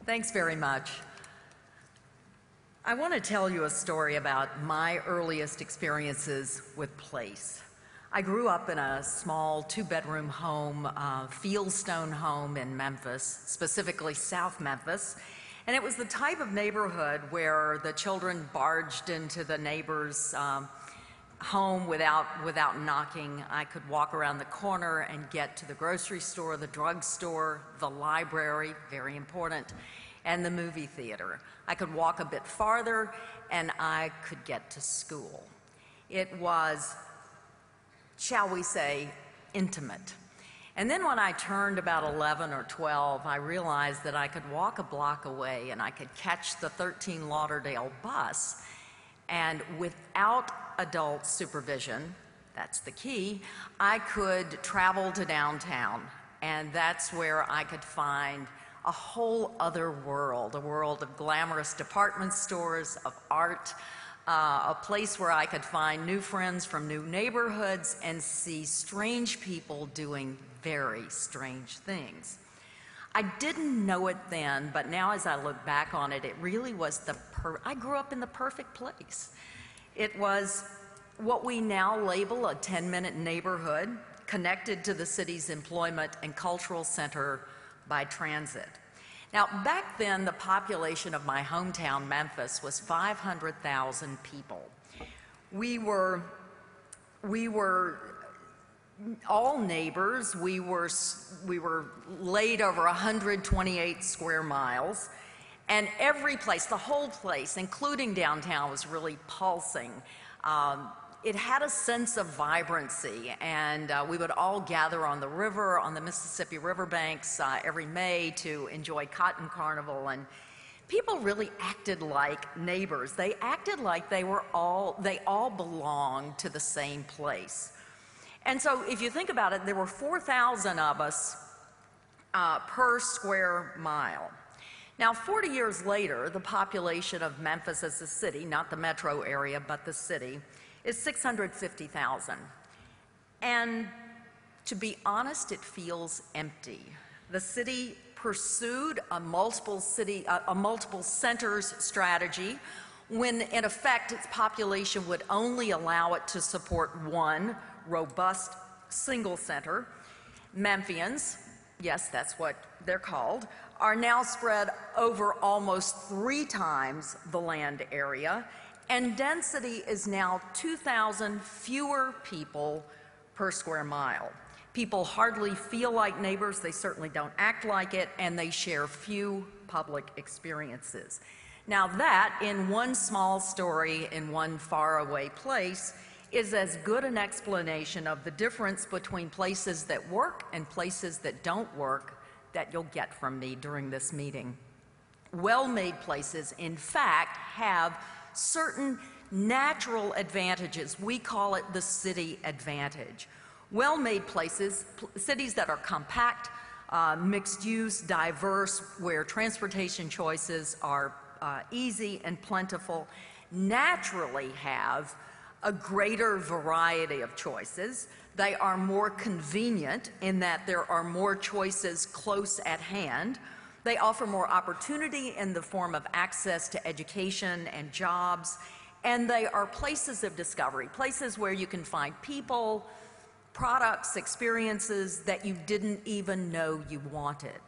Thanks very much. I want to tell you a story about my earliest experiences with place. I grew up in a small two-bedroom home, fieldstone home in Memphis, specifically South Memphis, and it was the type of neighborhood where the children barged into the neighbor's home without knocking. I could walk around the corner and get to the grocery store, the drugstore, the library, very important, and the movie theater. I could walk a bit farther and I could get to school. It was, shall we say, intimate. And then when I turned about 11 or 12, I realized that I could walk a block away and I could catch the 13 Lauderdale bus, and without adult supervision, that's the key, I could travel to downtown, and that's where I could find a whole other world, a world of glamorous department stores, of art, a place where I could find new friends from new neighborhoods and see strange people doing very strange things. I didn't know it then, but now as I look back on it, it really was I grew up in the perfect place. It was what we now label a 10-minute neighborhood connected to the city's employment and cultural center by transit. Now, back then, the population of my hometown, Memphis, was 500,000 people. We were all neighbors. We were laid over 128 square miles, and every place, the whole place, including downtown, was really pulsing. It had a sense of vibrancy, and we would all gather on the river, on the Mississippi riverbanks every May to enjoy Cotton Carnival, and people really acted like neighbors. They acted like they all belonged to the same place. And so if you think about it, there were 4,000 of us per square mile. Now, 40 years later, the population of Memphis as a city, not the metro area, but the city, is 650,000. And to be honest, it feels empty. The city pursued a multiple centers strategy when, in effect, its population would only allow it to support one robust single center. Memphians, yes, that's what they're called, are now spread over almost 3 times the land area, and density is now 2,000 fewer people per square mile. People hardly feel like neighbors, they certainly don't act like it, and they share few public experiences. Now that, in one small story in one faraway place, is as good an explanation of the difference between places that work and places that don't work that you'll get from me during this meeting. Well-made places, in fact, have certain natural advantages. We call it the city advantage. Well-made places, cities that are compact, mixed use, diverse, where transportation choices are easy and plentiful, naturally have a greater variety of choices. They are more convenient in that there are more choices close at hand. They offer more opportunity in the form of access to education and jobs, and they are places of discovery, places where you can find people, products, experiences that you didn't even know you wanted.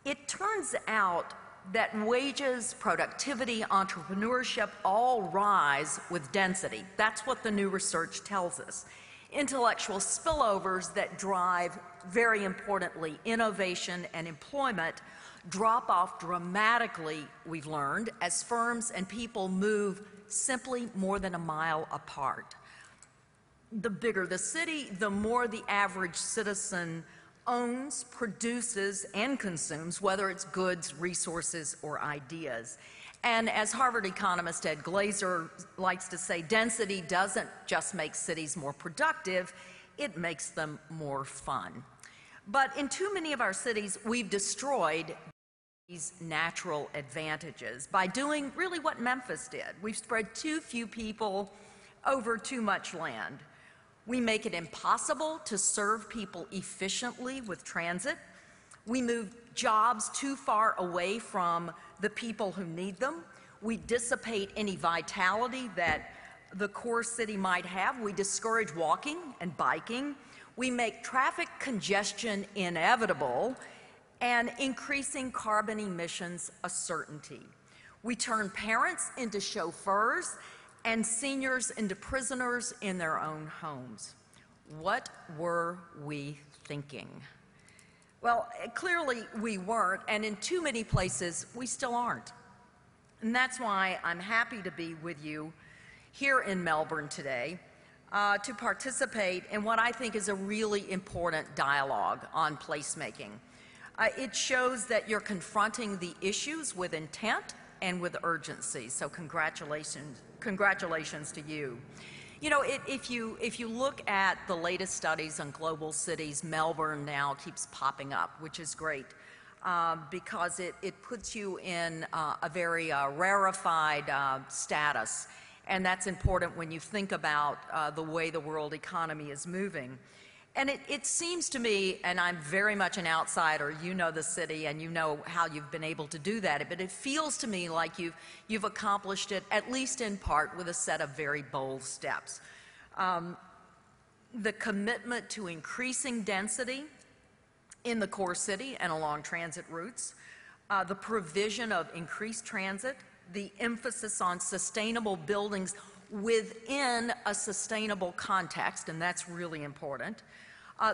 It turns out that wages, productivity, entrepreneurship all rise with density. That's what the new research tells us. Intellectual spillovers that drive, very importantly, innovation and employment drop off dramatically, we've learned, as firms and people move simply more than a mile apart. The bigger the city, the more the average citizen owns, produces, and consumes, whether it's goods, resources, or ideas. And as Harvard economist Ed Glazer likes to say, density doesn't just make cities more productive, it makes them more fun. But in too many of our cities, we've destroyed these natural advantages by doing really what Memphis did. We've spread too few people over too much land. We make it impossible to serve people efficiently with transit. We move jobs too far away from the people who need them. We dissipate any vitality that the core city might have. We discourage walking and biking. We make traffic congestion inevitable and increasing carbon emissions a certainty. We turn parents into chauffeurs and seniors into prisoners in their own homes. What were we thinking? Well, clearly we weren't, and in too many places we still aren't. And that's why I'm happy to be with you here in Melbourne today to participate in what I think is a really important dialogue on placemaking. It shows that you're confronting the issues with intent and with urgency, so congratulations to you. You know, if you look at the latest studies on global cities, Melbourne now keeps popping up, which is great because it puts you in a very rarefied status, and that's important when you think about the way the world economy is moving. And it seems to me, and I'm very much an outsider, you know the city and you know how you've been able to do that, but it feels to me like you've accomplished it, at least in part, with a set of very bold steps. The commitment to increasing density in the core city and along transit routes, the provision of increased transit, the emphasis on sustainable buildings within a sustainable context, and that's really important.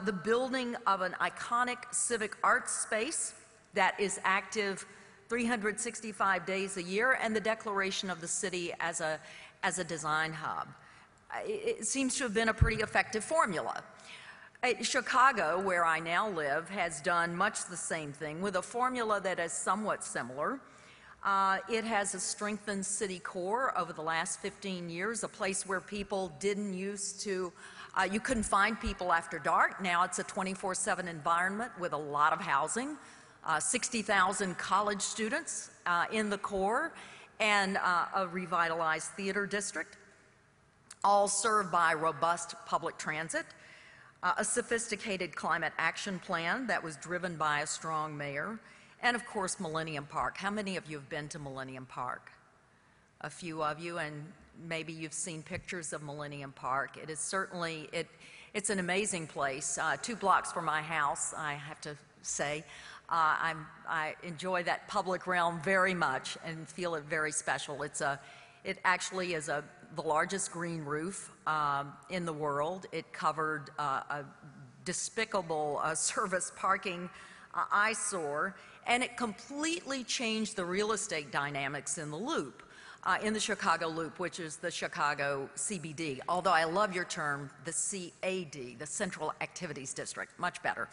The building of an iconic civic arts space that is active 365 days a year, and the declaration of the city as a design hub. It seems to have been a pretty effective formula. Chicago, where I now live, has done much the same thing with a formula that is somewhat similar. It has a strengthened city core over the last 15 years, a place where people didn't used to, you couldn't find people after dark. Now it's a 24/7 environment with a lot of housing, 60,000 college students in the core, and a revitalized theater district, all served by robust public transit, a sophisticated climate action plan that was driven by a strong mayor, and of course, Millennium Park. How many of you have been to Millennium Park? A few of you, and maybe you've seen pictures of Millennium Park. It is certainly, it's an amazing place. 2 blocks from my house, I have to say. I enjoy that public realm very much and feel it very special. It actually is the largest green roof in the world. It covered a despicable service parking eyesore, and it completely changed the real estate dynamics in the Loop, in the Chicago Loop, which is the Chicago CBD. Although I love your term, the CAD, the Central Activities District, much better.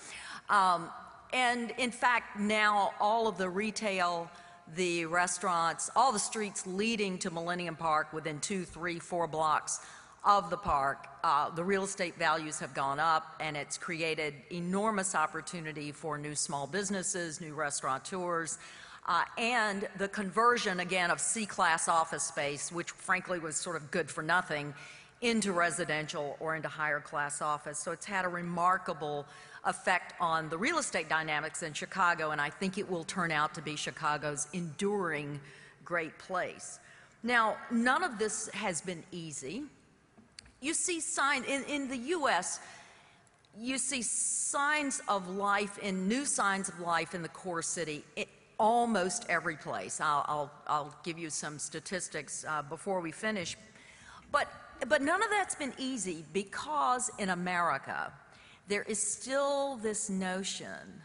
And in fact, now all of the retail, the restaurants, all the streets leading to Millennium Park within 2, 3, 4 blocks of the park, the real estate values have gone up, and it's created enormous opportunity for new small businesses, new restaurateurs, and the conversion, again, of C-class office space, which frankly was sort of good for nothing, into residential or into higher class office. So it's had a remarkable effect on the real estate dynamics in Chicago, and I think it will turn out to be Chicago's enduring great place. Now, none of this has been easy. You see signs, in the U.S., you see signs of life, new signs of life in the core city, almost every place. I'll give you some statistics before we finish. But none of that's been easy because in America, there is still this notion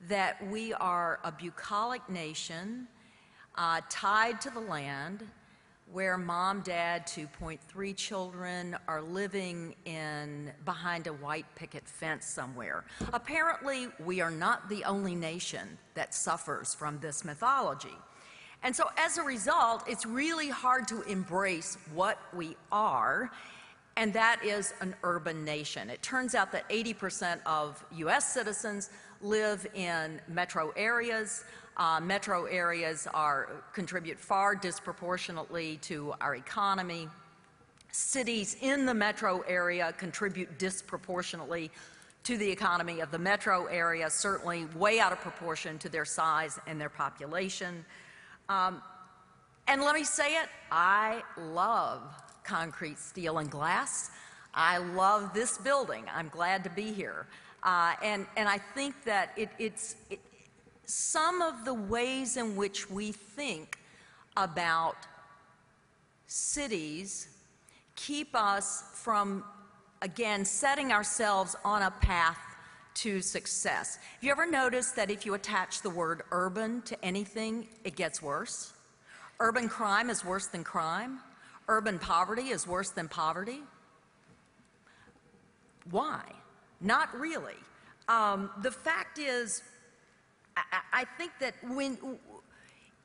that we are a bucolic nation tied to the land, where mom, dad, 2.3 children are living behind a white picket fence somewhere. Apparently, we are not the only nation that suffers from this mythology. And so as a result, it's really hard to embrace what we are, and that is an urban nation. It turns out that 80% of US citizens live in metro areas. Metro areas contribute far disproportionately to our economy. Cities in the metro area contribute disproportionately to the economy of the metro area, certainly way out of proportion to their size and their population. And let me say it, I love concrete, steel, and glass. I love this building. I'm glad to be here. And I think that some of the ways in which we think about cities keep us from, again, setting ourselves on a path to success. Have you ever noticed that if you attach the word urban to anything, it gets worse? Urban crime is worse than crime. Urban poverty is worse than poverty. Why? Not really. The fact is, I think that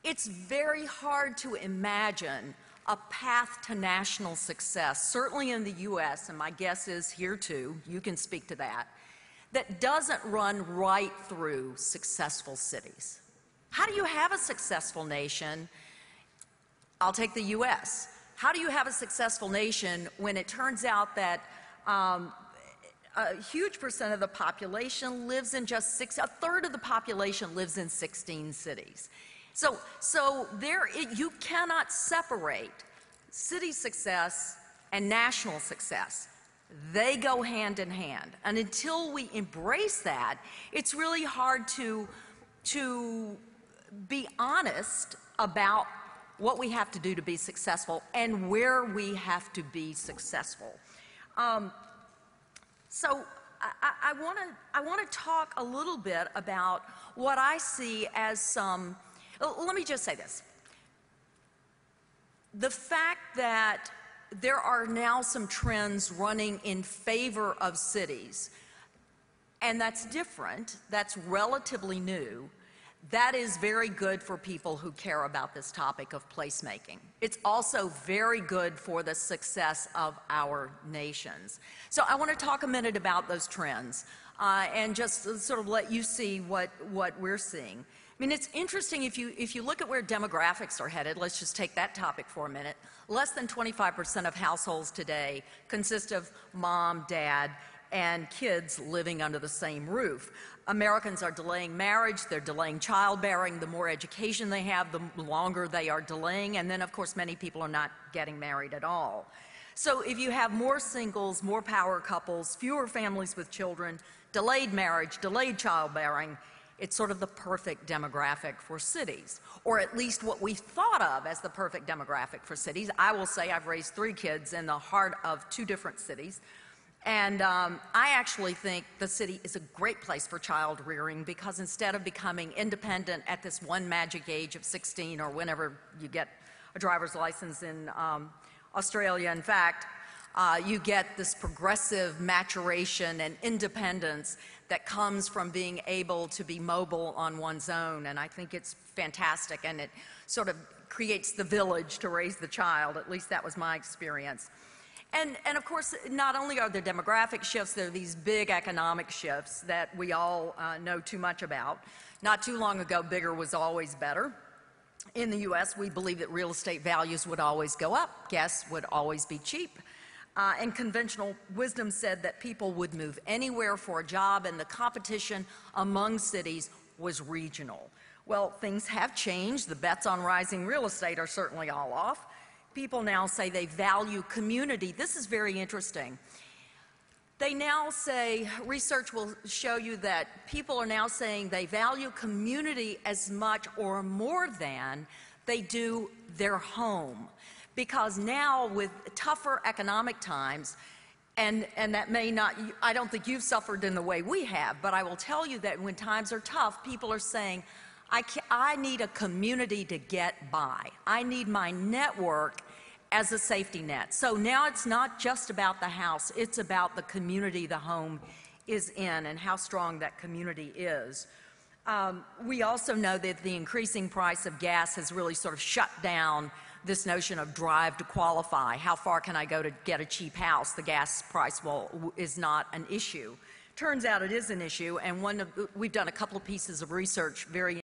it's very hard to imagine a path to national success, certainly in the U.S., and my guess is here too, you can speak to that, that doesn't run right through successful cities. How do you have a successful nation? I'll take the U.S. How do you have a successful nation when it turns out that a huge percent of the population lives in just a third of the population lives in 16 cities? So you cannot separate city success and national success. They go hand in hand. And until we embrace that, it's really hard to be honest about what we have to do to be successful and where we have to be successful. So I want to talk a little bit about what I see as some. Let me just say this. The fact that there are now some trends running in favor of cities, and that's different, that's relatively new, that is very good for people who care about this topic of placemaking. It's also very good for the success of our nations. So I want to talk a minute about those trends and just sort of let you see what we're seeing. I mean, it's interesting if you look at where demographics are headed. Let's just take that topic for a minute. Less than 25% of households today consist of mom, dad, and kids living under the same roof. Americans are delaying marriage, they're delaying childbearing. The more education they have, the longer they are delaying. And then, of course, many people are not getting married at all. So if you have more singles, more power couples, fewer families with children, delayed marriage, delayed childbearing, it's sort of the perfect demographic for cities, or at least what we thought of as the perfect demographic for cities. I will say I've raised 3 kids in the heart of 2 different cities. And I actually think the city is a great place for child rearing, because instead of becoming independent at this one magic age of 16 or whenever you get a driver's license in Australia, in fact, you get this progressive maturation and independence that comes from being able to be mobile on one's own. And I think it's fantastic, and it sort of creates the village to raise the child. At least that was my experience. And of course, not only are there demographic shifts, there are these big economic shifts that we all know too much about. Not too long ago, bigger was always better. In the U.S., we believe that real estate values would always go up, gas would always be cheap, and conventional wisdom said that people would move anywhere for a job, and the competition among cities was regional. Well, things have changed. The bets on rising real estate are certainly all off. People now say they value community. This is very interesting. They now say, research will show you that people are now saying they value community as much or more than they do their home. Because now, with tougher economic times, and that may not, I don't think you've suffered in the way we have, but I will tell you that when times are tough, people are saying, I need a community to get by. I need my network as a safety net. So now it's not just about the house, it's about the community the home is in and how strong that community is. We also know that the increasing price of gas has really sort of shut down this notion of drive to qualify. How far can I go to get a cheap house? The gas price is not an issue. Turns out it is an issue, and we've done a couple of pieces of research very